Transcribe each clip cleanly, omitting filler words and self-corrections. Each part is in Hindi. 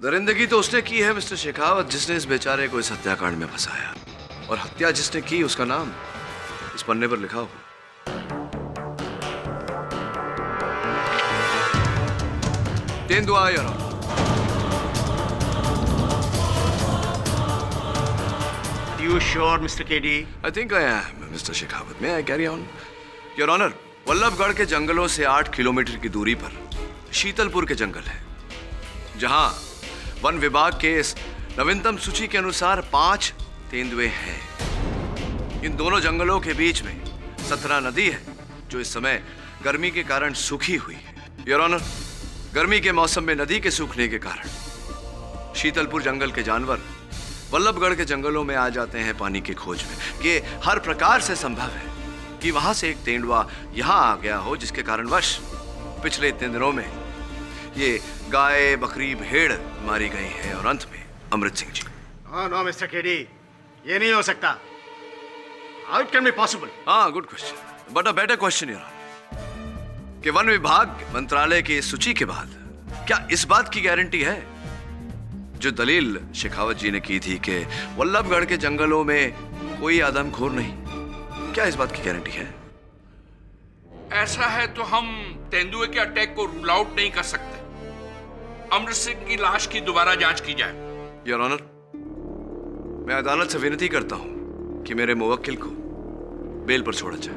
दरिंदगी तो उसने की है मिस्टर शेखावत, जिसने इस बेचारे को इस हत्याकांड में फंसाया, और हत्या जिसने की उसका नाम इस पन्ने पर लिखा हो। तेंदुआ your honour. You sure, Mr. KD? I think I am, Mr. Shekhawat. May I carry on? Your Honor, Vallabhgarh के जंगलों से 8 किलोमीटर की दूरी पर शीतलपुर के जंगल है, जहां वन विभाग के इस नवीनतम सूची के अनुसार 5 तेंदुए हैं। इन दोनों जंगलों के बीच में सतना नदी है, जो इस समय गर्मी के कारण सूखी हुई है। योर ऑनर, गर्मी के मौसम में नदी के सूखने के कारण शीतलपुर जंगल के जानवर वल्लभगढ़ के जंगलों में आ जाते हैं पानी की खोज में। ये हर प्रकार से संभव है कि वहां से एक तेंदुआ यहां आ गया हो, जिसके कारणवश पिछले इतने दिनों में ये गाय, बकरी, भेड़ मारी गई है, और अंत में अमृत सिंह जी। नो मिस्टर केडी, ये नहीं हो सकता। How it can be possible? हाँ, good question, but a better question your honour, कि वन विभाग मंत्रालय की इस सूची के बाद क्या इस बात की गारंटी है, जो दलील शेखावत जी ने की थी कि वल्लभगढ़ के जंगलों में कोई आदमखोर नहीं, क्या इस बात की गारंटी है? ऐसा है तो हम तेंदुए के अटैक को रूल आउट नहीं कर सकते। अमृत सिंह की लाश की दोबारा जांच की जाए। योर ऑनर, मैं अदालत से विनती करता हूं कि मेरे मुवक्किल को बेल पर छोड़ा जाए।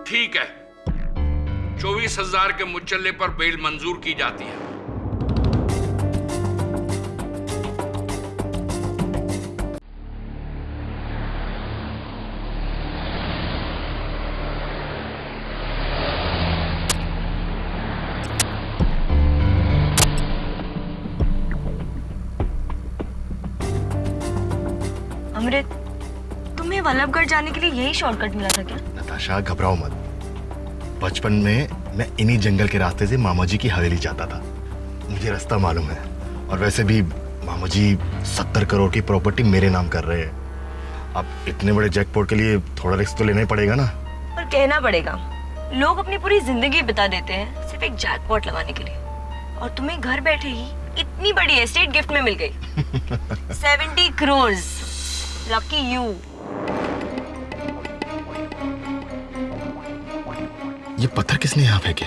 ठीक है, 24,000 के मुचल्ले पर बेल मंजूर की जाती है। अमृत, तुम्हें वल्लभगढ़ जाने के लिए यही शॉर्टकट मिला था क्या? नताशा, घबराओ मत। बचपन में मैं इन्हीं जंगल के रास्ते से मामा जी की हवेली जाता था, मुझे रास्ता मालूम है। और वैसे भी मामा जी 70 करोड़ की प्रॉपर्टी मेरे नाम कर रहे हैं। अब इतने बड़े जैकपॉट के लिए थोड़ा रिस्क तो लेना ही पड़ेगा ना। पर कहना पड़ेगा, लोग अपनी पूरी जिंदगी बिता देते हैं सिर्फ एक जैकपॉट लगाने के लिए, और तुम्हें घर बैठे ही इतनी बड़ी एस्टेट गिफ्ट में मिल गई। 70 करोड़। Lucky you. ये पत्थर किसने यहाँ फेंके?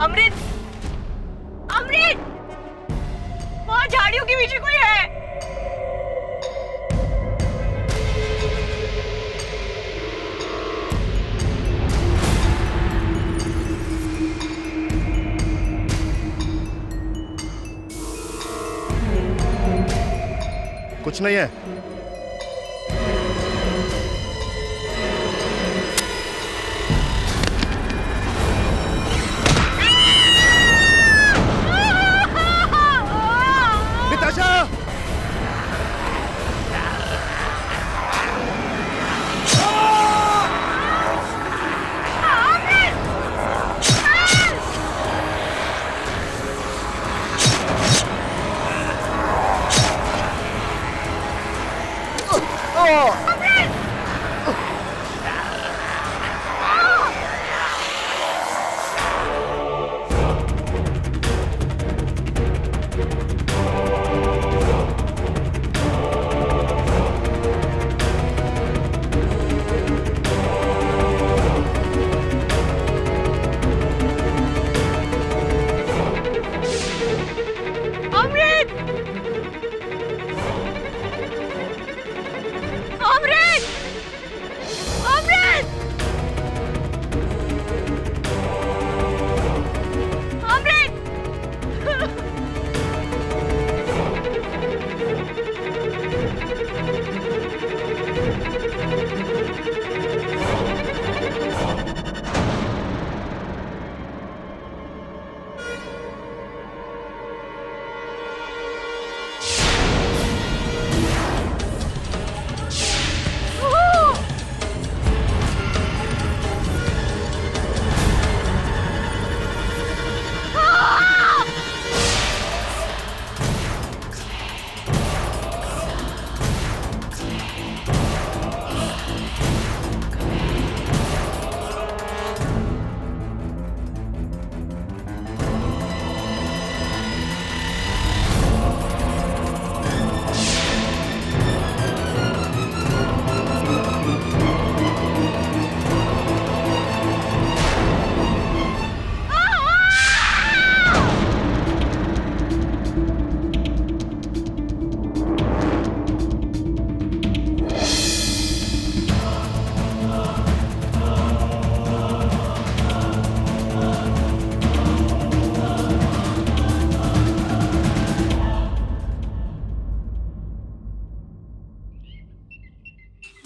अमृत, अमृत, वहाँ झाड़ियों के पीछे कोई है। कुछ नहीं है। अमृत!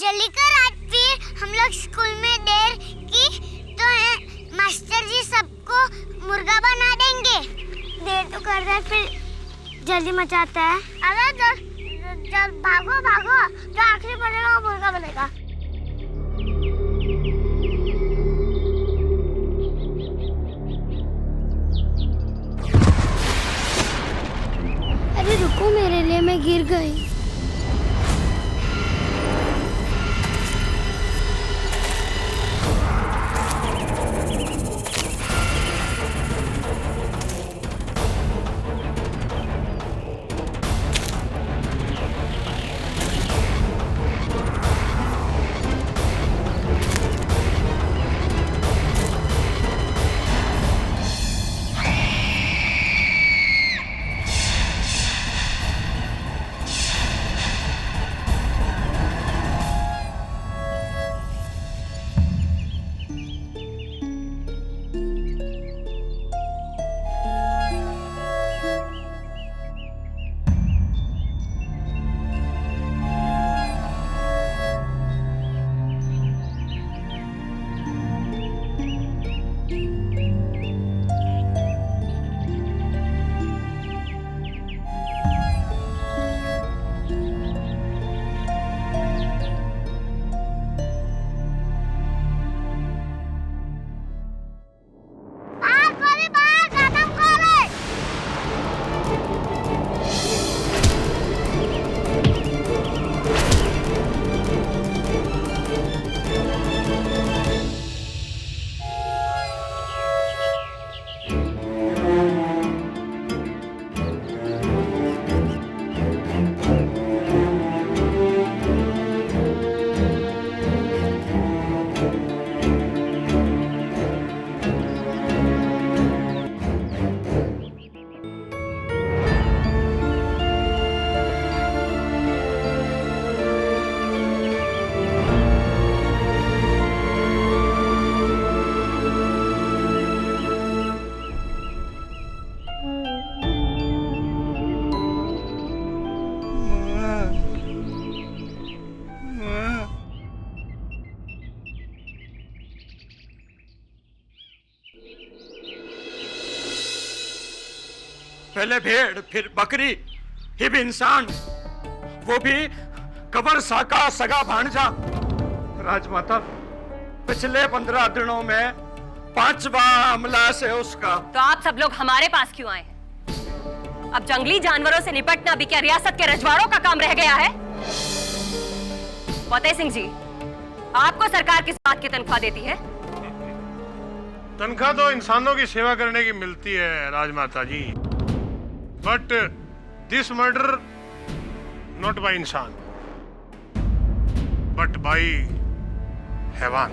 जल्दी कर, आज फिर हम लोग स्कूल में देर की तो मास्टर जी सबको मुर्गा बना देंगे। देर तो कर रहे फिर जल्दी मचाता है। अरे जल भागो भागो, जो आखिरी बनेगा वो मुर्गा बनेगा। अरे रुको, मेरे लिए मैं गिर गई। पहले भेड़ फिर बकरी फिर इंसान, वो भी कबर सा का सगा भांजा। राजमाता, पिछले 15 दिनों में 5वां हमला से उसका। तो आप सब लोग हमारे पास क्यों आए? अब जंगली जानवरों से निपटना भी क्या रियासत के रजवाड़ों का काम रह गया है? फतेह सिंह जी, आपको सरकार किस बात की तनख्वाह देती है? तनख्वाह तो इंसानों की सेवा करने की मिलती है Rajmata ji, but this murder not by इंसान बट बाय हैवान।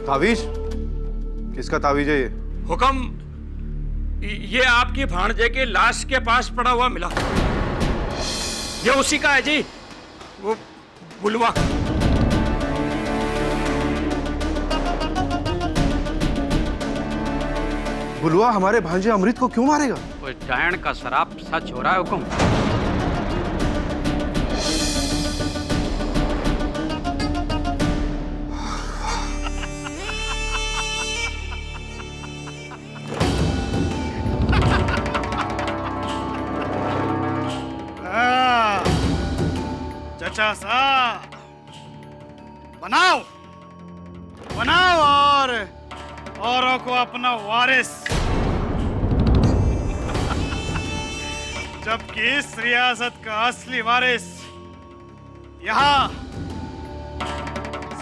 तावीज? किसका तावीज है ये? हुक्म, ये आपकी भांजे के लाश के पास पड़ा हुआ मिला। ये उसी का है जी, वो बुलवा। बुलवा हमारे भांजे अमृत को क्यों मारेगा? वो डायन का शराब सच हो रहा है हुक्म। चचा सा बनाओ बनाओ और औरों को अपना वारिस। जबकि इस रियासत का असली वारिस यहाँ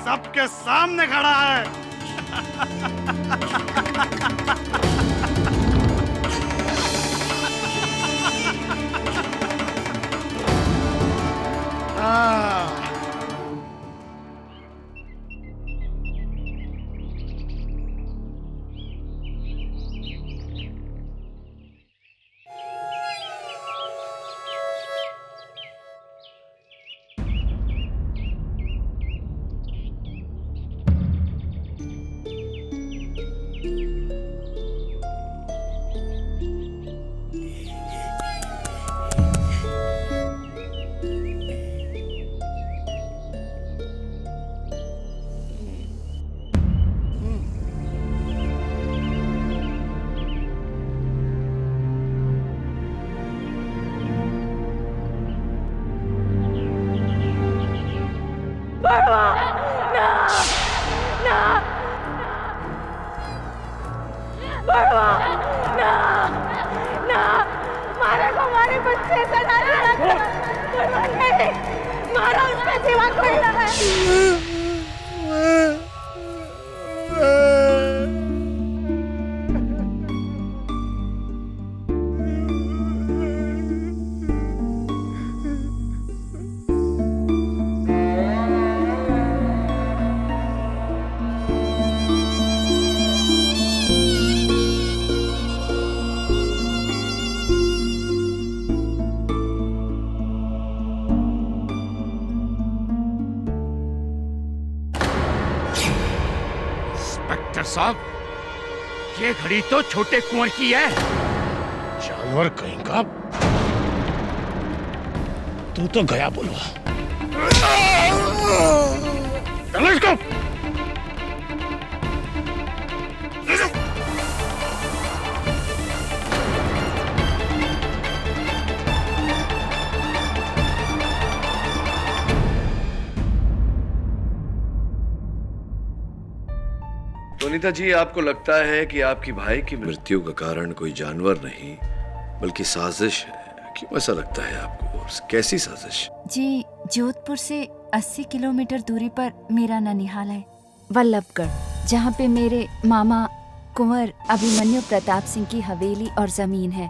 सबके सामने खड़ा है। ना ना मारा को हमारे बच्चे का नहीं मारा उसका सिवा कोई ना है। इंस्पेक्टर साहब, ये घड़ी तो छोटे कुंवर की है। जानवर कहीं का। तू तो गया बुलवा। चलो इसको। सुनीता जी, आपको लगता है कि आपकी भाई की मृत्यु का कारण कोई जानवर नहीं बल्कि साजिश है? क्यों ऐसा लगता है आपको? और कैसी साजिश? जी, जोधपुर से 80 किलोमीटर दूरी पर मेरा ननिहाल है, वल्लभगढ़, जहाँ पे मेरे मामा कुंवर अभिमन्यु प्रताप सिंह की हवेली और जमीन है।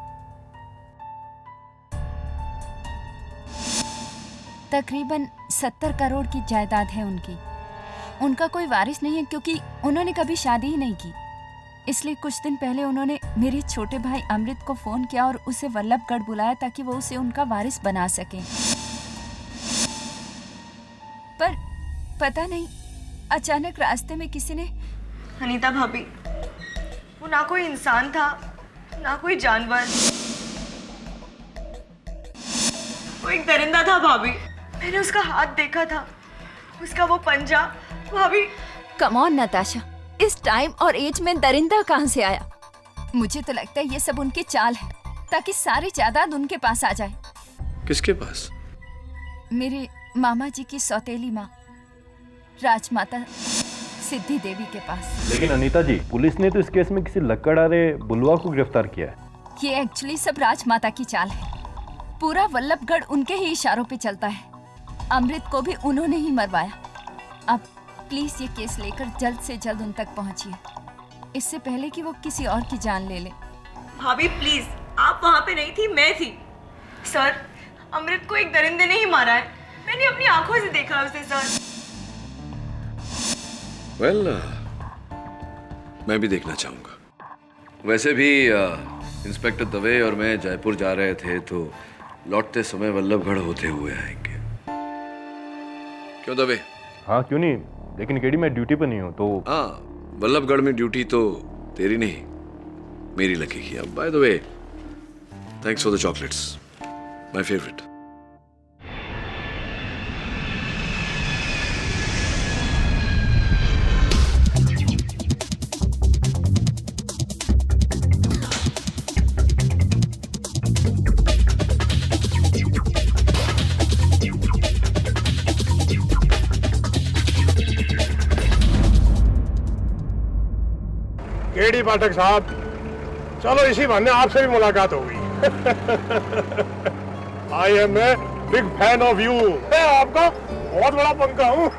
तकरीबन 70 करोड़ की जायदाद है उनकी। उनका कोई वारिस नहीं है क्योंकि उन्होंने कभी शादी ही नहीं की। इसलिए कुछ दिन पहले उन्होंने मेरे छोटे भाई अमृत को फोन किया और उसे वल्लभगढ़ बुलाया ताकि वो उसे उनका वारिस बना सके। पर पता नहीं, अचानक रास्ते में किसी ने। अनीता भाभी, वो ना कोई इंसान था ना कोई जानवर, वो एक दरिंदा था भाभी। मैंने उसका हाथ देखा था, उसका वो पंजा। भाभी कम ऑन नताशा, इस टाइम और एज में दरिंदा कहाँ से आया? मुझे तो लगता है ये सब उनकी चाल है ताकि सारी जायदाद उनके पास आ जाए। किसके पास? मेरे मामा जी की सौतेली माँ राजमाता सिद्धि देवी के पास। लेकिन अनीता जी, पुलिस ने तो इस केस में किसी लक्कड़हारे बुलवा को गिरफ्तार किया है। ये एक्चुअली सब राजमाता की चाल है। पूरा वल्लभगढ़ उनके ही इशारों पे चलता है। अमृत को भी उन्होंने ही मरवाया। अब प्लीज ये केस लेकर जल्द से जल्द उन तक पहुंचिए, इससे पहले कि वो किसी और की जान ले ले। भाभी प्लीज, आप वहाँ पे नहीं थी, मैं थी। सर, अमृत को एक दरिंदे ने ही मारा है। मैंने अपनी आंखों से देखा उसे सर। वेल, मैं भी देखना चाहूंगा। वैसे भी इंस्पेक्टर दवे और मैं जयपुर जा रहे थे तो लौटते समय वल्लभगढ़ होते हुए आएंगे। क्यों दवे? हाँ, क्यों नहीं, लेकिन केडी मैं ड्यूटी पर नहीं हूँ तो। हाँ, वल्लभगढ़ में ड्यूटी तो तेरी नहीं मेरी लगेगी। अब by the way, thanks for the chocolates, my favourite. KD Pathak साहब, चलो इसी बहाने आपसे भी मुलाकात होगी। I am a big fan of you. मैं आपका बहुत बड़ा पंखा हूँ।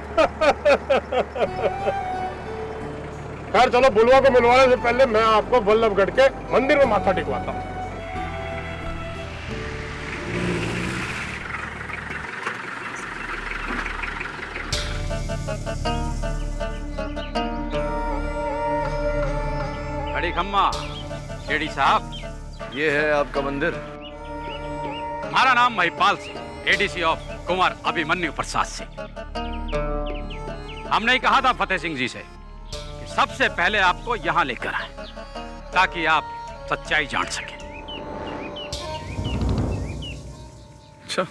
खैर चलो, बुलवा को मिलवाने से पहले मैं आपको वल्लभगढ़ के मंदिर में माथा टेकवाता हूँ। खड़ी खम्मा, केडी साहब, ये है आपका मंदिर। हमारा नाम महिपाल सिंह, एडीसी ऑफ कुंवर अभिमन्यु प्रसाद सिंह। हमने ही कहा था फतेह सिंह जी से कि सबसे पहले आपको यहाँ लेकर आए ताकि आप सच्चाई जान सकें। अच्छा,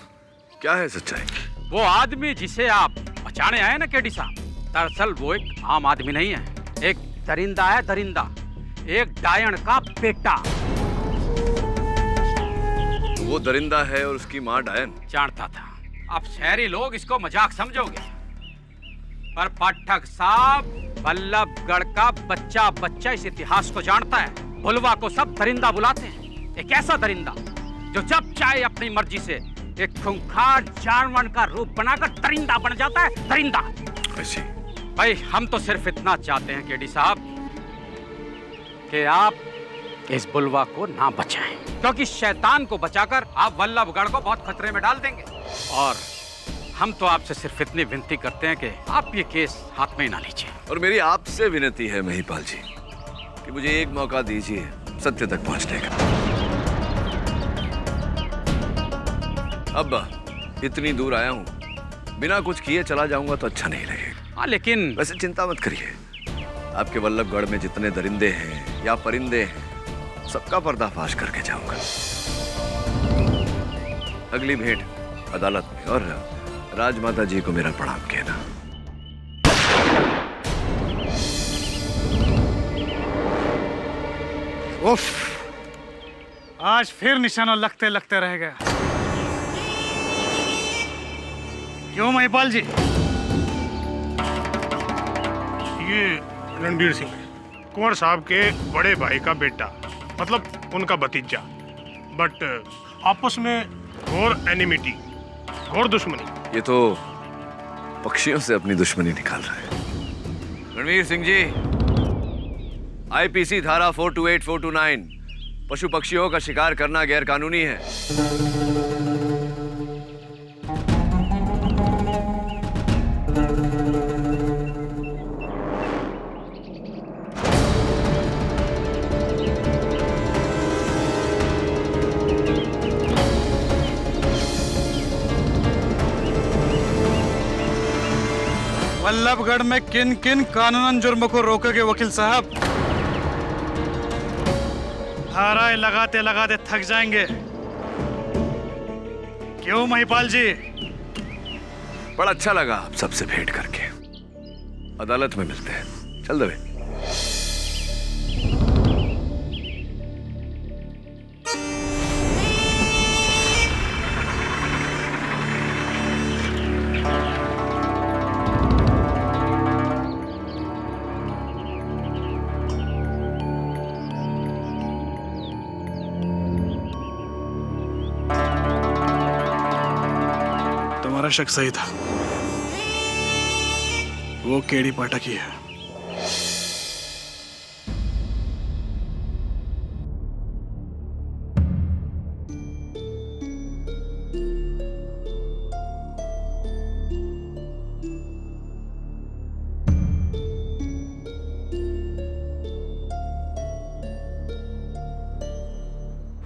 क्या है सच्चाई? वो आदमी जिसे आप बचाने आए ना केडी साहब, दरअसल वो एक आम आदमी नहीं है, एक दरिंदा है, दरिंदा, एक डायन का बेटा। वो दरिंदा है और उसकी माँ डायन। जानता था। अब शहरी लोग इसको मजाक समझोगे, पर पाठक साहब, वल्लभगढ़ का बच्चा बच्चा इस इतिहास को जानता है बुलवा को सब दरिंदा बुलाते हैं। एक ऐसा दरिंदा जो जब चाहे अपनी मर्जी से एक खूंखार जानवर का रूप बनाकर दरिंदा बन जाता है। दरिंदा ऐसी भाई, हम तो सिर्फ इतना चाहते हैं केडी साहब कि आप इस बुलवा को ना बचाएं, क्योंकि शैतान को बचाकर आप वल्लभगढ़ को बहुत खतरे में डाल देंगे। और हम तो आपसे सिर्फ इतनी विनती करते हैं कि आप ये केस हाथ में ही ना लीजिए। और मेरी आपसे विनती है महिपाल जी कि मुझे एक मौका दीजिए सत्य तक पहुंचने का। अब इतनी दूर आया हूं, बिना कुछ किए चला जाऊंगा तो अच्छा नहीं लगेगा। हाँ, लेकिन वैसे चिंता मत करिए, आपके वल्लभगढ़ में जितने दरिंदे हैं या परिंदे हैं सबका पर्दाफाश करके जाऊंगा। अगली भेंट अदालत में, और राजमाता जी को मेरा प्रणाम कहना। उफ, आज फिर निशाना लगते लगते रह गया। क्यों महिपाल जी? ये रणबीर सिंह कुंवर साहब के बड़े भाई का बेटा, मतलब उनका भतीजा, बट आपस में घोर एनिमिटी, घोर दुश्मनी। ये तो पक्षियों से अपनी दुश्मनी निकाल रहे हैं। रणवीर सिंह जी, आईपीसी धारा 428, 429 पशु पक्षियों का शिकार करना गैर कानूनी है। वल्लभगढ़ में किन किन कानूनन जुर्म को रोकोगे वकील साहब? धाराएं लगाते लगाते थक जाएंगे। क्यों महिपाल जी? बड़ा अच्छा लगा आप सबसे भेंट करके। अदालत में मिलते हैं। चल दबे। तुम्हारा शक सही था, वो केडी पाठक ही है।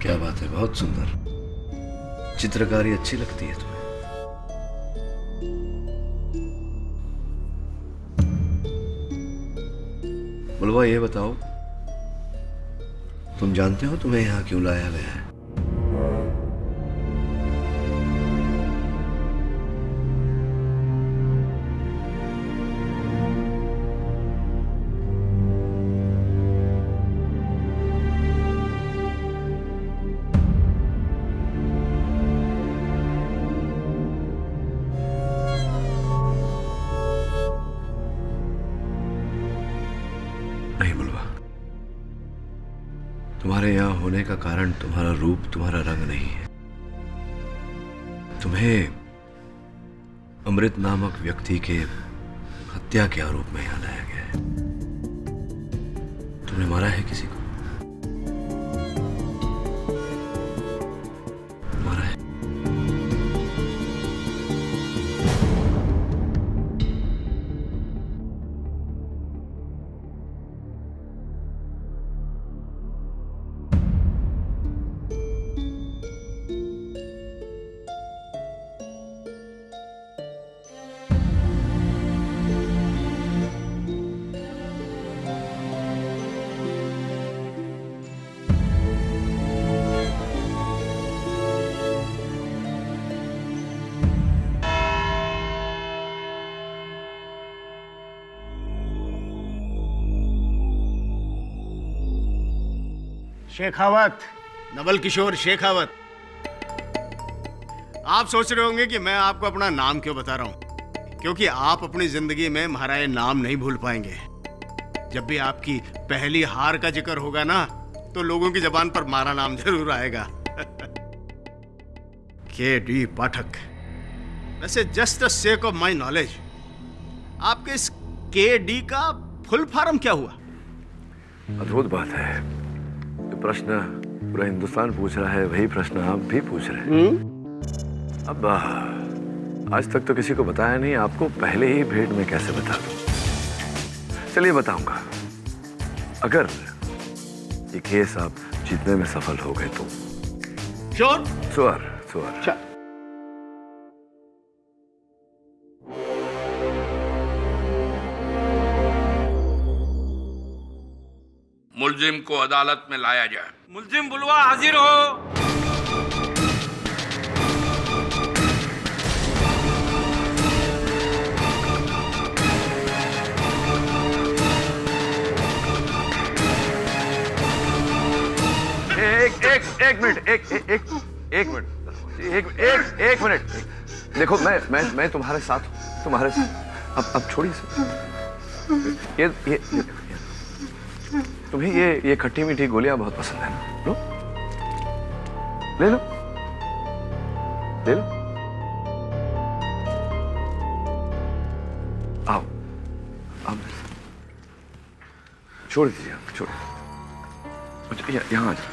क्या बात है, बहुत सुंदर चित्रकारी अच्छी लगती है तुम्हें। बुलवा, ये बताओ, तुम जानते हो तुम्हें यहां क्यों लाया गया है? नहीं बुलवा, तुम्हारे यहां होने का कारण तुम्हारा रूप, तुम्हारा रंग नहीं है। तुम्हें अमृत नामक व्यक्ति के हत्या के आरोप में यहां लाया गया है। तुमने मारा है किसी को? मारा है? शेखावत, नवल किशोर शेखावत। आप सोच रहे होंगे कि मैं आपको अपना नाम क्यों बता रहा हूं, क्योंकि आप अपनी जिंदगी में हमारा ये नाम नहीं भूल पाएंगे। जब भी आपकी पहली हार का जिक्र होगा ना, तो लोगों की जबान पर मारा नाम जरूर आएगा। के.डी. पाठक। वैसे just the sake of my knowledge, आपके इस के.डी. का फुल फॉर्म क्या हुआ? अद्भुत बात है, जो प्रश्न पूरा हिंदुस्तान पूछ रहा है वही प्रश्न आप भी पूछ रहे हैं। अब आज तक तो किसी को बताया नहीं, आपको पहले ही भेंट में कैसे बता दूं? चलिए बताऊंगा। अगर ये केस आप जीतने में सफल हो गए तो श्योर? श्योर। मुलजिम को अदालत में लाया जाए। मुलजिम बुलवा हाजिर हो। एक मिनट। देखो मैं तुम्हारे साथ हूँ, तुम्हारे साथ। अब छोड़िए ये तुम्हें ये खट्टी मीठी गोलियां बहुत पसंद है ना? लो, ले लो। आओ छोड़ दीजिए, आप छोड़। यहाँ आ जाओ।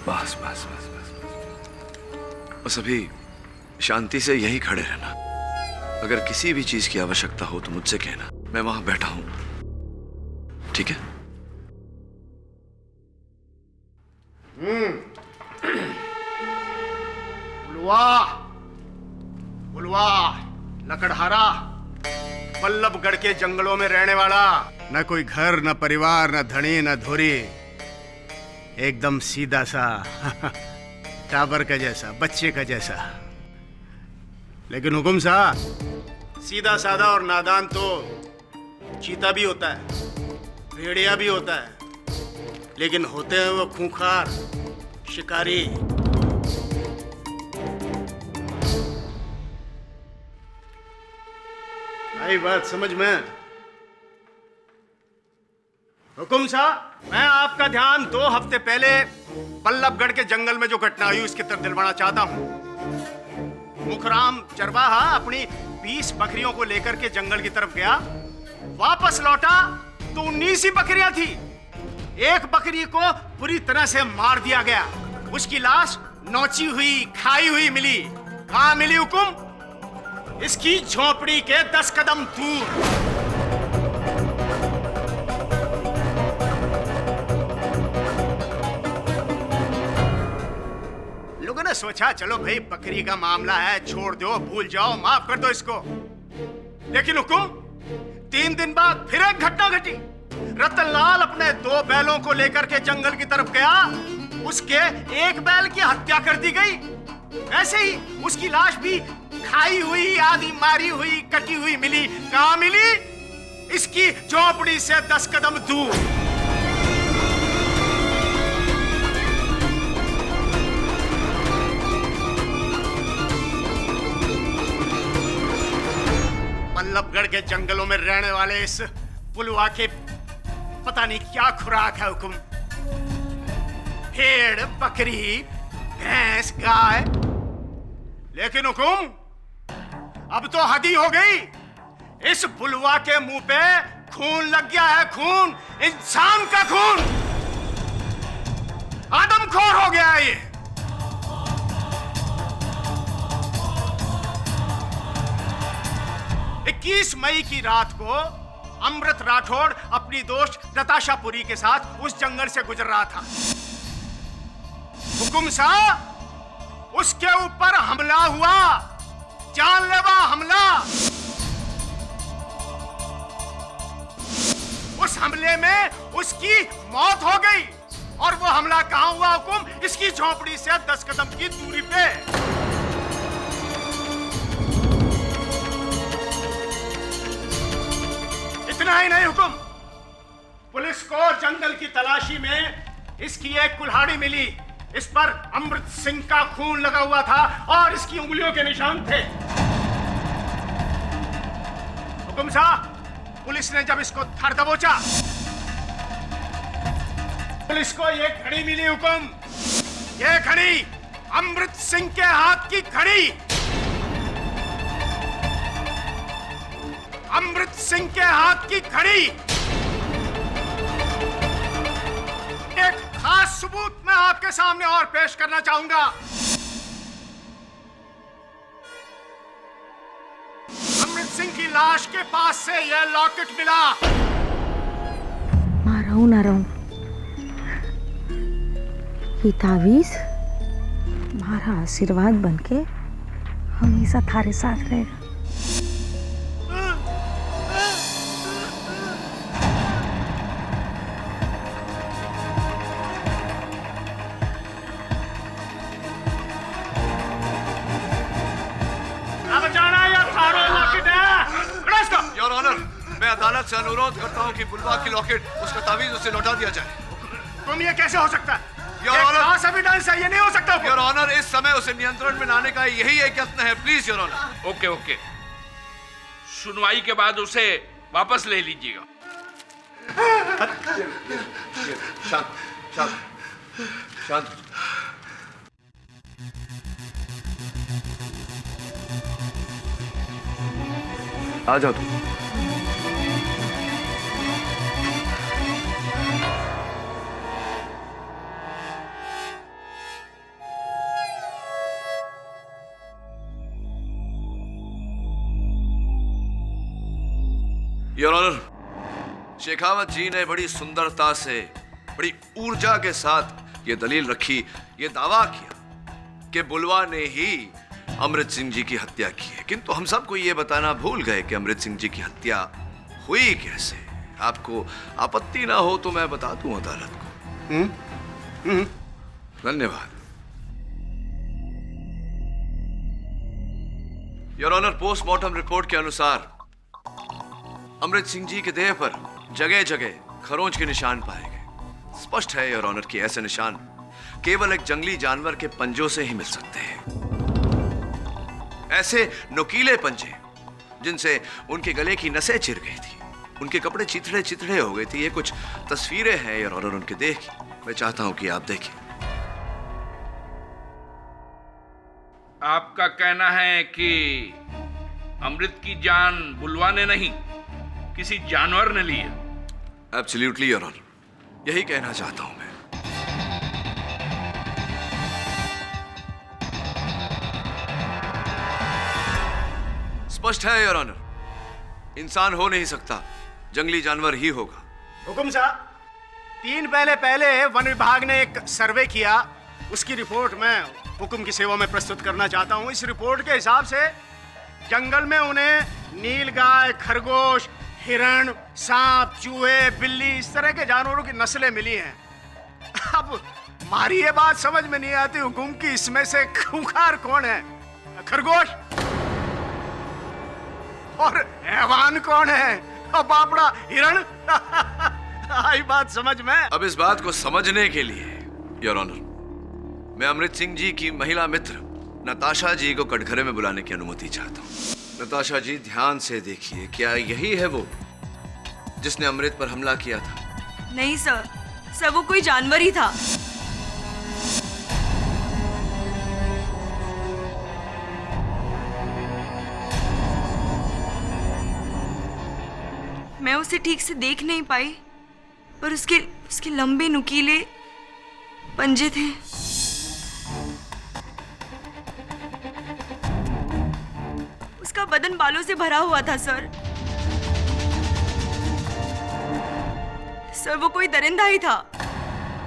बस बस अभी शांति से यहीं खड़े रहना। अगर किसी भी चीज की आवश्यकता हो तो मुझसे कहना, मैं वहां बैठा हूं, ठीक है? बुलवा लकड़हारा, बल्लभगढ़ के जंगलों में रहने वाला, न कोई घर, न परिवार, न धनी, न धोरी, एकदम सीधा सा टाबर का जैसा, बच्चे का जैसा। लेकिन हुकुम साहब, सीधा साधा और नादान तो चीता भी होता है, भेड़िया भी होता है, लेकिन होते हैं वो खूंखार शिकारी। आई बात समझ में? हुकुम साहब, मैं आपका ध्यान 2 हफ्ते पहले बल्लभगढ़ के जंगल में जो घटना हुई उसकी तरफ दिलवाना चाहता हूं। मुखराम चरवाहा अपनी 20 बकरियों को लेकर के जंगल की तरफ गया, वापस लौटा तो 19 ही बकरियां थी। एक बकरी को पूरी तरह से मार दिया गया, उसकी लाश नोची हुई, खाई हुई मिली। कहां मिली हुकुम? इसकी झोपड़ी के 10 कदम दूर। लोगों ने सोचा चलो भाई बकरी का मामला है, छोड़ दो, भूल जाओ, माफ कर दो इसको। लेकिन हुकुम, 3 दिन बाद फिर एक घटना घटी। रतनलाल अपने 2 बैलों को लेकर के जंगल की तरफ गया, उसके एक बैल की हत्या कर दी गई। ऐसे ही उसकी लाश भी खाई हुई, आधी मारी हुई, कटी हुई मिली। कहां मिली? इसकी झोपड़ी से 10 कदम दूर। बल्लभगढ़ के जंगलों में रहने वाले इस बुलवा के पता नहीं क्या खुराक है हुकुम। भेड़, बकरी, भैंस, गाय। लेकिन हुकुम, अब तो हद ही हो गई। इस बुलवा के मुंह पे खून लग गया है, खून, इंसान का खून। आदमखोर हो गया है ये। 21 मई की रात को अमृत राठौड़ अपनी दोस्त नताशापुरी के साथ उस जंगल से गुजर रहा था। हुकुम साहब, उसके ऊपर हमला हुआ, जानलेवा हमला। उस हमले में उसकी मौत हो गई। और वो हमला कहां हुआ हुकुम? इसकी झोपड़ी से 10 कदम की दूरी पे। इतना ही नहीं हुकुम, पुलिस को जंगल की तलाशी में इसकी एक कुल्हाड़ी मिली। इस पर अमृत सिंह का खून लगा हुआ था और इसकी उंगलियों के निशान थे। हुकुम साहब, पुलिस ने जब इसको धर दबोचा, पुलिस को ये घड़ी मिली हुकुम, ये घड़ी अमृत सिंह के हाथ की घड़ी, अमृत सिंह के हाथ की घड़ी। एक खास सबूत मैं आपके सामने और पेश करना चाहूंगा। अमृत सिंह की लाश के पास से यह लॉकेट मिला। मां रहूं ना रहूं, ये तावीज मारा आशीर्वाद बनके हमेशा थारे साथ रहेगा। योर ऑनर, मैं अदालत से अनुरोध करता हूं कि बुलवा की लॉकेट, उसका तावीज उसे लौटा दिया जाए। तुम ये कैसे हो सकता है? योर ऑनर, एविडेंस है, ये नहीं हो सकता। योर ऑनर, इस समय उसे नियंत्रण में लाने का यही एक यत्न है। Please your honour. Okay okay, सुनवाई के बाद उसे वापस ले लीजिएगा। शांत शांत शांत। आ जाओ तुम। योर ऑनर, शेखावत जी ने बड़ी सुंदरता से, बड़ी ऊर्जा के साथ ये दलील रखी, ये दावा किया कि बुलवा ने ही अमृत सिंह जी की हत्या की है। किंतु हम सबको ये बताना भूल गए कि अमृत सिंह जी की हत्या हुई कैसे। आपको आपत्ति ना हो तो मैं बता दूं अदालत को। धन्यवाद। योर ऑनर, पोस्टमार्टम रिपोर्ट के अनुसार अमृत सिंह जी के देह पर जगह जगह खरोंच के निशान पाए गए। स्पष्ट है योर ऑनर कि ऐसे निशान केवल एक जंगली जानवर के पंजों से ही मिल सकते हैं। ऐसे नुकीले पंजे जिनसे उनके गले की नसें चिर गई थी, उनके कपड़े चिथड़े चिथड़े हो गए थे। ये कुछ तस्वीरें हैं योर ऑनर उनके देह की, मैं चाहता हूं कि आप देखें। आपका कहना है कि अमृत की जान बुलवा ने नहीं, किसी जानवर ने ली है? एब्सोल्युटली योर ऑनर, यही कहना चाहता हूं मैं। स्पष्ट है योर ऑनर, इंसान हो नहीं सकता, जंगली जानवर ही होगा। हुकुम साहब, 3 पहले वन विभाग ने एक सर्वे किया, उसकी रिपोर्ट मैं हुकुम की सेवा में प्रस्तुत करना चाहता हूं। इस रिपोर्ट के हिसाब से जंगल में उन्हें नीलगाय, खरगोश, हिरण, सांप, चूहे, बिल्ली, इस तरह के जानवरों की नस्लें मिली हैं। अब हमारी ये बात समझ में नहीं आती हुकुम की, इसमें से खूंखार कौन है? खरगोश और हैवान कौन है? बापड़ा, हिरण। आई बात समझ में। अब इस बात को समझने के लिए योर ऑनर, मैं अमृत सिंह जी की महिला मित्र नताशा जी को कटघरे में बुलाने की अनुमति चाहता हूँ। नताशा जी, ध्यान से देखिए, क्या यही है वो जिसने अमृत पर हमला किया था? नहीं सर, वो कोई जानवर ही था। मैं उसे ठीक से देख नहीं पाई, पर उसके लंबे नुकीले पंजे थे। उसका बदन बालों से भरा हुआ था सर। वो कोई दरिंदा ही था।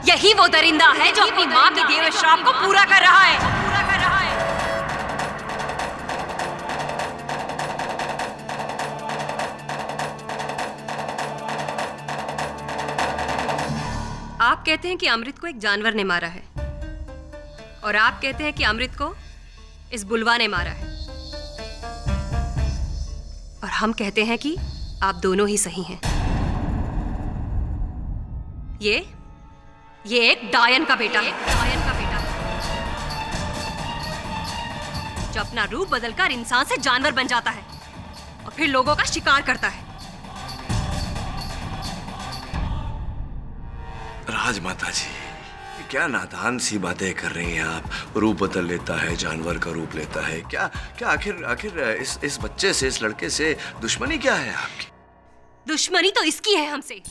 यही वो दरिंदा है जो अपनी माँ के दिए हुए श्राप को पूरा कर रहा है। आप कहते हैं कि अमृत को एक जानवर ने मारा है, और आप कहते हैं कि अमृत को इस बुलवा ने मारा है, और हम कहते हैं कि आप दोनों ही सही हैं। ये एक डायन का बेटा है, जो अपना रूप बदलकर इंसान से जानवर बन जाता है और फिर लोगों का शिकार करता है। राजमाता जी, क्या नादान सी बातें कर रही हैं आप। रूप बदल लेता है, जानवर का रूप लेता है। क्या क्या आखिर इस बच्चे से, इस लड़के से दुश्मनी क्या है आपकी? दुश्मनी तो इसकी है हमसे,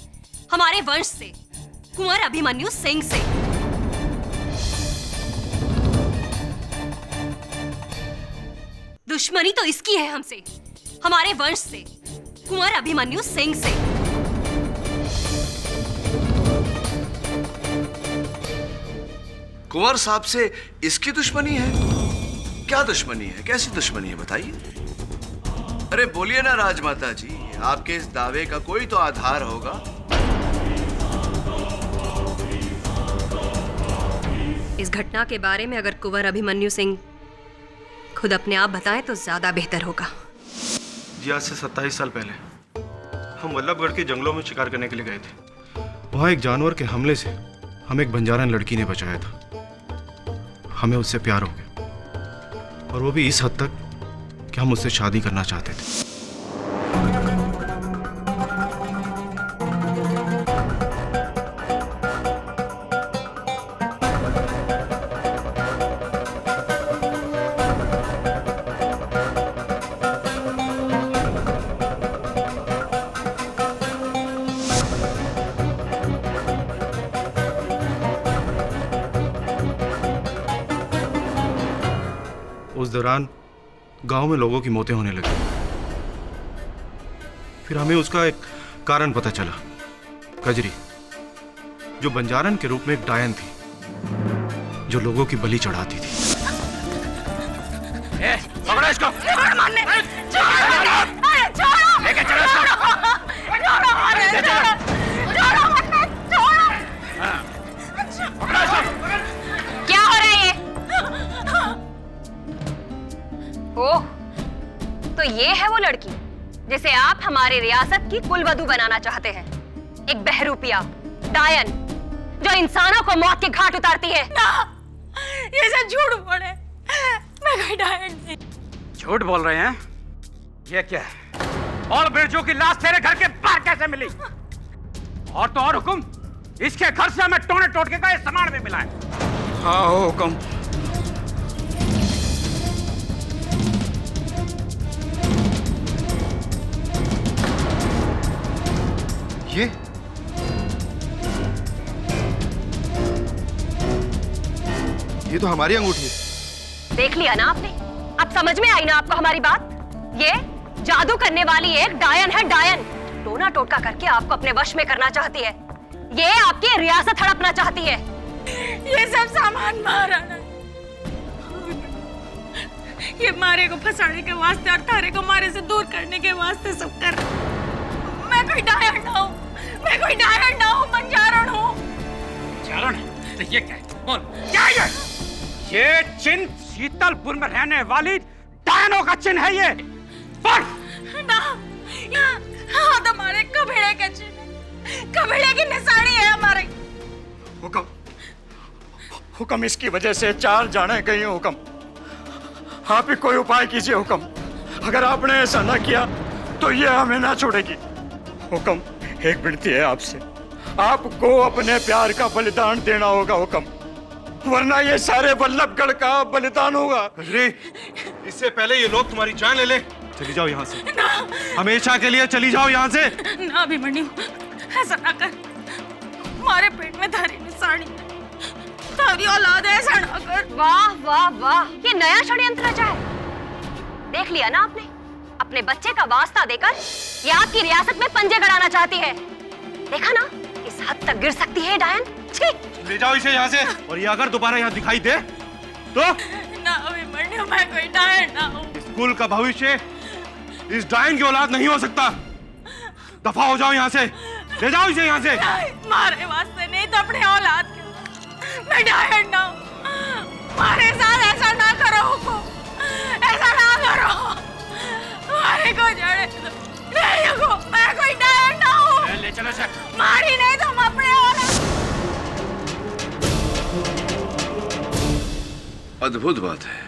हमारे वंश से, कुंवर अभिमन्यु सिंह से। दुश्मनी तो इसकी है हमसे, हमारे वंश से, कुंवर अभिमन्यु सिंह से। कुंवर साहब से इसकी दुश्मनी है? क्या दुश्मनी है, कैसी दुश्मनी है, बताइए। अरे बोलिए ना राजमाता जी, आपके इस दावे का कोई तो आधार होगा। इस घटना के बारे में अगर कुंवर अभिमन्यु सिंह खुद अपने आप बताएं तो ज्यादा बेहतर होगा। जी आज से 27 साल पहले हम वल्लभगढ़ के जंगलों में शिकार करने के लिए गए थे। वहाँ एक जानवर के हमले से हमें एक बंजारन लड़की ने बचाया था। हमें उससे प्यार हो गया, और वो भी इस हद तक कि हम उससे शादी करना चाहते थे। उस दौरान गांव में लोगों की मौतें होने लगी। फिर हमें उसका एक कारण पता चला। कजरी, जो बंजारन के रूप में एक डायन थी, जो लोगों की बलि चढ़ाती थी। पकड़ो इसको। लेके चलो क्या हो रहा है ये? ओह, तो ये है वो लड़की जिसे आप हमारी रियासत की कुलवधू बनाना चाहते हैं। एक बहरूपिया डायन जो इंसानों को मौत के घाट उतारती है। ना, ये सब झूठ बोले। मैं कोई डायन नहीं। झूठ बोल रहे हैं? ये क्या है? और बिरजू की लाश तेरे घर के बाहर कैसे मिली? और तो और हुकुम, इसके घर से हमें टोने टोटके का ये सामान भी मिला है। हाँ हुकुम। ये तो हमारी अंगूठी है। देख लिया ना आपने? अब समझ में आई ना आपको हमारी बात? ये जादू करने वाली एक डायन है, डायन। टोना टोटका करके आपको अपने वश में करना चाहती है। ये आपकी रियासत हड़पना चाहती है। ये सब सामान महाराणा, ये मारे को फंसाने के वास्ते और थारे को मारे से दूर करने के वास्ते सब कर। मैं कोई डायन ना हूँ, मैं कोई डायन ना हूँ, बंजारण हूँ। बंजारण? तो ये क्या है? बोल, क्या है ये चिन्ह? शीतलपुर में रहने वाली डायनों का चिन्ह है ये। बोल। ना, हाँ तुम्हारे कबीले का चिन्ह, कबीले की निशानी है हमारे। हुक्म, हुक्म, इसकी वजह से 4 जाने गई हैं। हुक्म, आप ही कोई उपाय कीजिए। हुक्म, अगर आपने ऐसा ना किया तो ये हमें ना छोड़ेगी। हुक्म, एक विनती है आपसे, आपको अपने प्यार का बलिदान देना होगा। हुक्म, वरना ये सारे वल्लभगढ़ का बलिदान होगा। कजरी, इससे पहले ये लोग तुम्हारी जान ले ले। चली जाओ यहाँ से। ना, हमेशा के लिए चली जाओ यहाँ से। ना अभिमन्यु, ऐसा ना कर। हमारे पेट में धारी निशानी, तारी औलाद है, ऐसा ना कर। वाह वाह वाह, ये नया षड्यंत्र रचा है। देख लिया ना आपने? अपने बच्चे का वास्ता देकर ये आपकी रियासत में पंजे गड़ाना चाहती है। देखा ना, इस हद तक गिर सकती है डायन। ले जाओ इसे यहाँ से, और ये अगर दोबारा यहाँ दिखाई दे तो? ना अभिमन्यु, मैं कोई डायन ना हूँ। स्कूल का भविष्य इस डायन की औलाद नहीं हो सकता। दफा हो जाओ यहाँ से, ले जाओ इसे यहाँ से। मारे वास्ते नहीं तो अपने औलाद के। मैं डायन ना हूँ। मारे साथ ऐसा ना करो हुकुम, ऐसा ना करो। मारे को जड़े नहीं हुकुम, मैं कोई डायन ना हूँ। ले चलो सर। मारी नहीं तुम अपने औलाद। अद्भुत बात है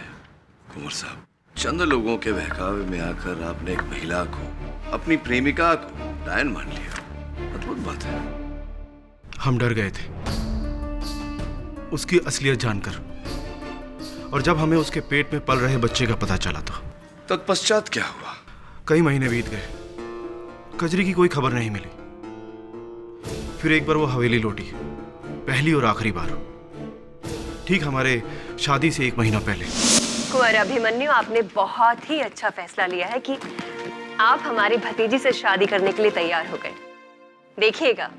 कुंवर साहब, चंद लोगों के बहकावे में आकर आपने एक महिला को, अपनी प्रेमिका को डायन मान लिया। अद्भुत बात है। हम डर गए थे। उसकी असलियत जानकर, और जब हमें उसके पेट में पल रहे बच्चे का पता चला तो तत्पश्चात क्या हुआ? कई महीने बीत गए, कजरी की कोई खबर नहीं मिली। फिर एक बार वो हवेली लौटी, पहली और आखिरी बार, ठीक हमारे शादी से 1 महीना पहले। कुंवर अभिमन्यु, आपने बहुत ही अच्छा फैसला लिया है कि आप हमारी भतीजी से शादी करने के लिए तैयार हो गए। देखिएगा,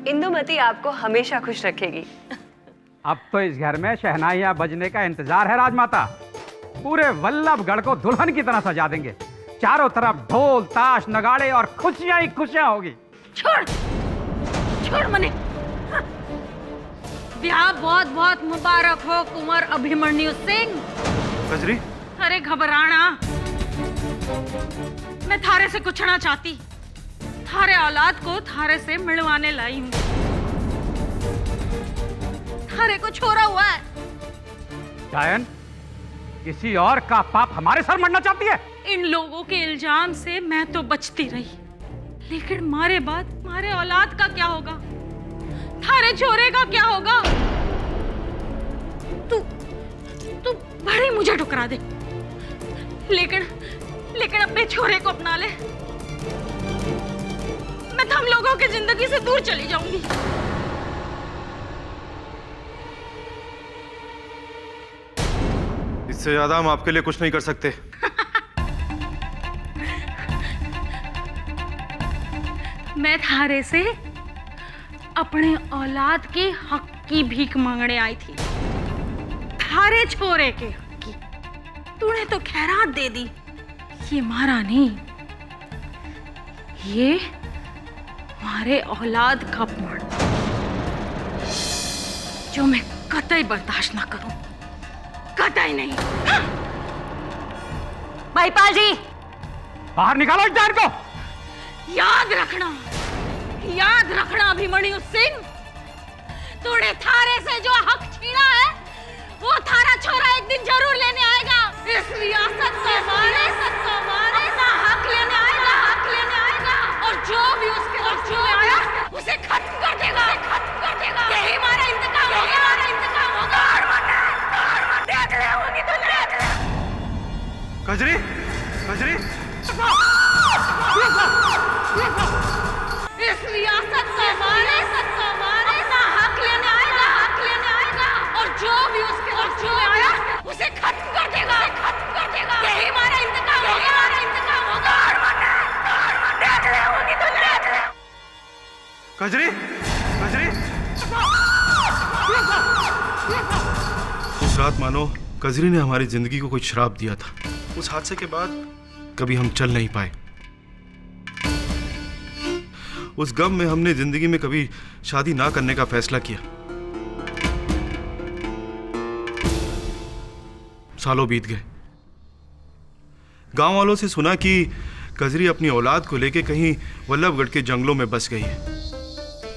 इंदुमती आपको हमेशा खुश रखेगी। अब तो इस घर में शहनाइयां बजने का इंतजार है राजमाता। पूरे वल्लभगढ़ को दुल्हन की तरह सजा देंगे। चारों तरफ ढोल ताश नगाड़े और खुशियां ही खुशियां होगी। छोड़ छोड़ मने। ब्याह बहुत बहुत मुबारक हो कुंवर अभिमन्यु सिंह। कजरी, अरे घबराना, मैं थारे से कुछ ना चाहती। थारे औलाद को थारे से मिलवाने लाई हूँ। थारे को छोड़ा हुआ है। डायन, किसी और का पाप हमारे सर मरना चाहती है? इन लोगों के इल्जाम से मैं तो बचती रही, लेकिन मारे बाद मारे औलाद का क्या होगा? थारे छोरे का क्या होगा? तू बड़ी मुझे ठुकरा दे, लेकिन अपने छोरे को अपना ले। मैं तुम लोगों की जिंदगी से दूर चली जाऊंगी। इससे ज्यादा हम आपके लिए कुछ नहीं कर सकते। मैं थारे से अपने औलाद के हक की भीख मांगने आई थी, थारे छोरे के हक की। तूने तो खैरात दे दी, ये मारा नहीं, ये हमारे औलाद का अपमान, जो मैं कतई बर्दाश्त ना करूं, कतई नहीं। भाईपाल जी, बाहर निकालो इस डायन को। याद रखना अभिमन्यु सिंह, तूने थारे से जो हक छीना है, वो थारा छोरा एक दिन जरूर लेने आएगा। इस रियासत का अपना हक लेने आएगा, और जो भी उसके हक में आया उसे खत्म कर देगा। यही हमारा इंतकाम होगा। देख ले होगी तो देख ले। कजरी, कजरी, इस रियासत का अपना हक लेने आएगा, और जो भी उसके हक में आया उसे खत्म कर देगा। यही हमारा इंतकाम होगा। देख ले होगी तो देख ले। कजरी, कजरी। उस रात मानो कजरी ने हमारी जिंदगी को कोई श्राप दिया था। उस हादसे के बाद कभी हम चल नहीं पाए। उस गम में हमने जिंदगी में कभी शादी ना करने का फैसला किया। सालों बीत गए। गांव वालों से सुना कि कजरी अपनी औलाद को लेके कहीं वल्लभगढ़ के जंगलों में बस गई है,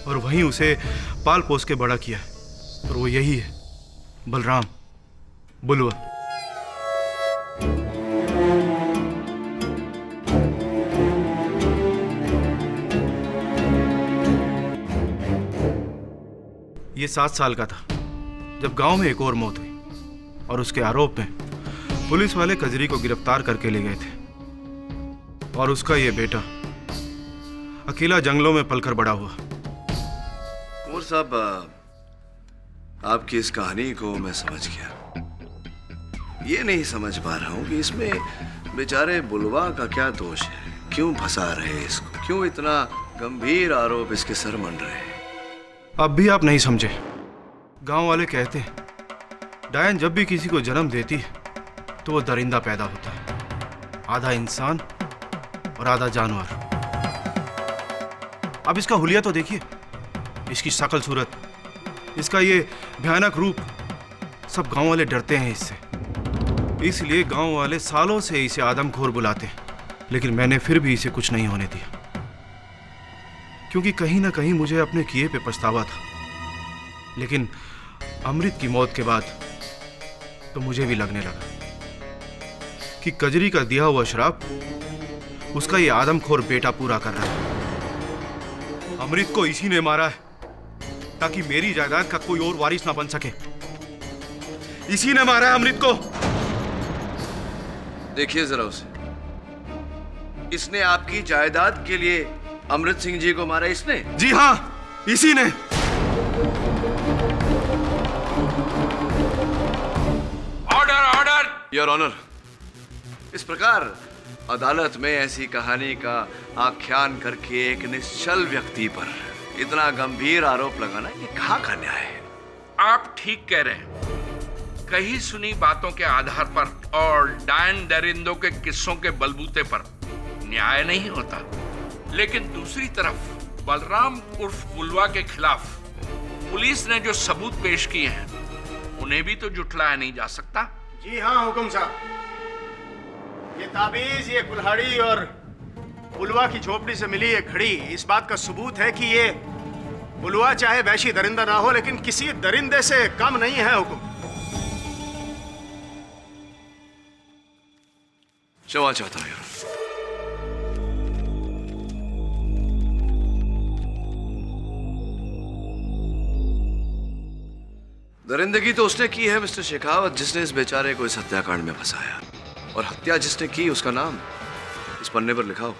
और वहीं उसे पाल पोस के बड़ा किया है। और वो यही है, बलराम, बुलवा। ये 7 साल का था जब गांव में एक और मौत हुई, और उसके आरोप में पुलिस वाले कजरी को गिरफ्तार करके ले गए थे। और उसका ये बेटा अकेला जंगलों में पलकर बड़ा हुआ। कुंवर साहब, आपकी इस कहानी को मैं समझ गया। ये नहीं समझ पा रहा हूं कि इसमें बेचारे बुलवा का क्या दोष है। क्यों फंसा रहे इसको? क्यों इतना गंभीर आरोप इसके सर मन रहे हैं? अब भी आप नहीं समझे। गांव वाले कहते हैं डायन जब भी किसी को जन्म देती है तो वो दरिंदा पैदा होता है, आधा इंसान और आधा जानवर। अब इसका हुलिया तो देखिए, इसकी शक्ल सूरत, इसका ये भयानक रूप। सब गांव वाले डरते हैं इससे, इसलिए गांव वाले सालों से इसे आदमखोर बुलाते हैं। लेकिन मैंने फिर भी इसे कुछ नहीं होने दिया, क्योंकि कहीं ना कहीं मुझे अपने किए पे पछतावा था। लेकिन अमृत की मौत के बाद तो मुझे भी लगने लगा कि कजरी का दिया हुआ श्राप उसका ये आदमखोर बेटा पूरा कर रहा है। अमृत को इसी ने मारा है ताकि मेरी जायदाद का कोई और वारिस ना बन सके। इसी ने मारा है अमृत को। देखिए जरा उसे, इसने आपकी जायदाद के लिए अमृत सिंह जी को मारा इसने? जी हाँ, इसी ने। Order order. योर ऑनर, इस प्रकार अदालत में ऐसी कहानी का आख्यान करके एक निश्चल व्यक्ति पर इतना गंभीर आरोप लगाना, ये कहाँ का न्याय है? आप ठीक कह रहे हैं। कही सुनी बातों के आधार पर और डायन दरिंदों के किस्सों के बलबूते पर न्याय नहीं होता। लेकिन दूसरी तरफ बलराम उर्फ बुलवा के खिलाफ पुलिस ने जो सबूत पेश किए हैं, उन्हें भी तो जुटलाया नहीं जा सकता। जी हाँ हुकुम साहब, ये ताबीज, ये कुल्हाड़ी और बुलवा की झोपड़ी से मिली ये घड़ी इस बात का सबूत है कि ये बुलवा चाहे वैशी दरिंदा ना हो, लेकिन किसी दरिंदे से कम नहीं है हुकुम। क्षमा चाहता हूं। दरिंदगी तो उसने की है मिस्टर शेखावत, जिसने इस बेचारे को इस हत्याकांड में फंसाया, और हत्या जिसने की उसका नाम इस पन्ने पर लिखा हो।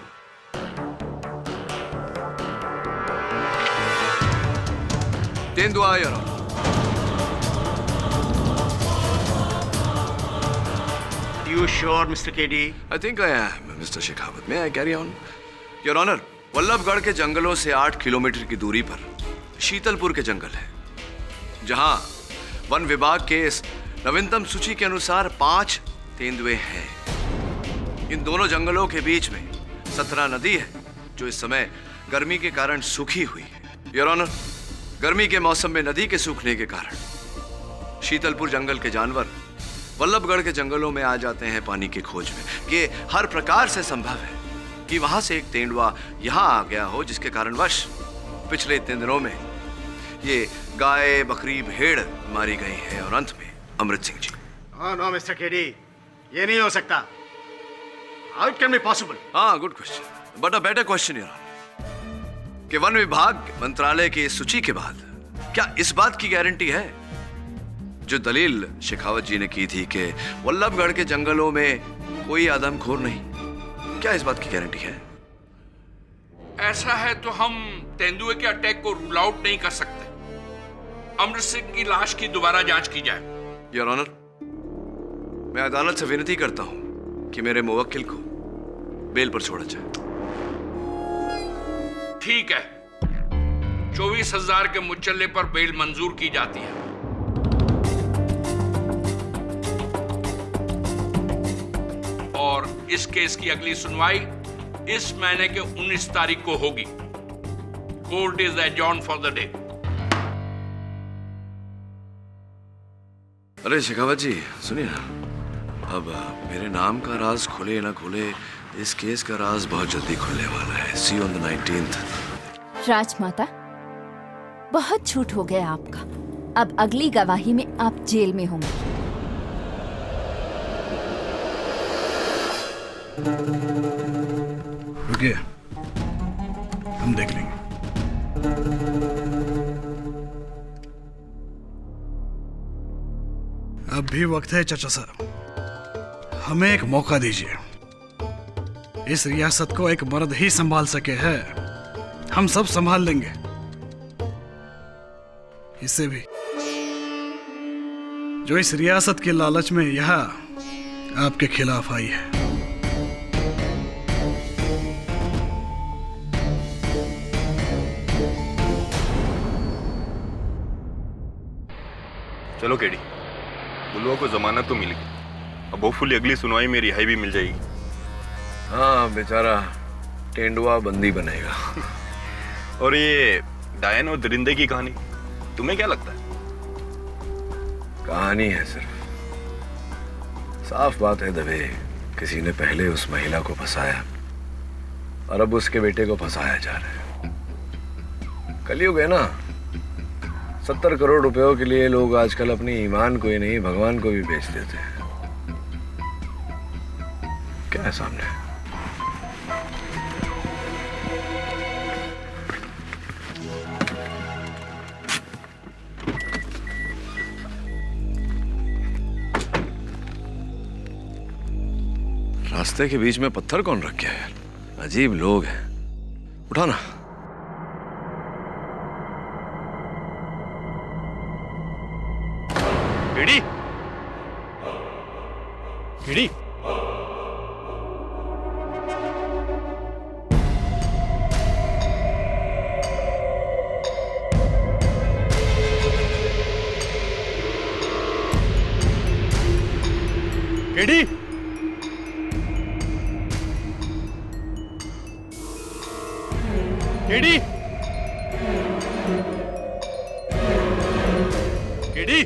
तेंदुआ your honour. You sure, Mr. KD? I think I am, Mr. Shekhawat. May I carry on? Your Honor, Vallabhgarh के जंगलों से 8 किलोमीटर की दूरी पर शीतलपुर के जंगल है, जहां वन विभाग के इस नवीनतम सूची के अनुसार 5 तेंदुए हैं। इन दोनों जंगलों के बीच में सतना नदी है, जो इस समय गर्मी के कारण सूखी हुई है। योर ऑनर, गर्मी के मौसम में नदी के सूखने के कारण शीतलपुर जंगल के जानवर वल्लभगढ़ के जंगलों में आ जाते हैं पानी की खोज में। ये हर प्रकार से संभव है कि वहां से एक तेंदुआ यहां आ गया हो, जिसके कारणवश पिछले 3 दिनों में ये गाय, बकरी, भेड़ मारी गई है, और अंत में अमृत सिंह जी। नो मिस्टर केडी, ये नहीं हो सकता। How it can be possible? हाँ, good question, but a better question your honour, कि वन विभाग मंत्रालय की इस सूची के बाद क्या इस बात की गारंटी है, जो दलील शेखावत जी ने की थी कि वल्लभगढ़ के जंगलों में कोई आदमखोर नहीं, क्या इस बात की गारंटी है? ऐसा है तो हम तेंदुए के अटैक को रूल आउट नहीं कर सकते। अमृत सिंह की लाश की दोबारा जांच की जाए। योर ऑनर, मैं अदालत से विनती करता हूं कि मेरे मुवक्किल को बेल पर छोड़ा जाए। ठीक है, 24,000 के मुचल्ले पर बेल मंजूर की जाती है। और इस केस की अगली सुनवाई इस महीने के 19 तारीख को होगी। Court is adjourned for the day. अरे शेखावत जी, सुनिए ना, अब मेरे नाम का राज खुले ना खुले, इस केस का राज बहुत जल्दी खुलने वाला है। सी यू ऑन द 19th। राजमाता, बहुत झूठ हो गया आपका। अब अगली गवाही में आप जेल में होंगे। रुकिए, हम देख लेंगे। अब भी वक्त है चाचा साहब, हमें एक मौका दीजिए। इस रियासत को एक मर्द ही संभाल सके है, हम सब संभाल लेंगे। इससे भी जो इस रियासत के लालच में यहाँ आपके खिलाफ आई है। चलो केडी, बुलवा को जमानत तो मिल गई, अब होपफुली अगली सुनवाई में रिहाई भी मिल जाएगी। हाँ, बेचारा तेंदुआ बंदी बनेगा। और ये डायन और दरिंदे की कहानी, तुम्हें क्या लगता है? कहानी है सिर्फ। साफ बात है दबे, किसी ने पहले उस महिला को फंसाया और अब उसके बेटे को फंसाया जा रहा है। कलयुग है ना, 70 करोड़ रुपयों के लिए लोग आजकल अपनी ईमान को ही नहीं भगवान को भी बेच देते हैं। क्या है सामने? रास्ते के बीच में पत्थर कौन रख गया यार? अजीब लोग हैं। उठाना। कीड़ी कीड़ी कीड़ी कीड़ी कीड़ी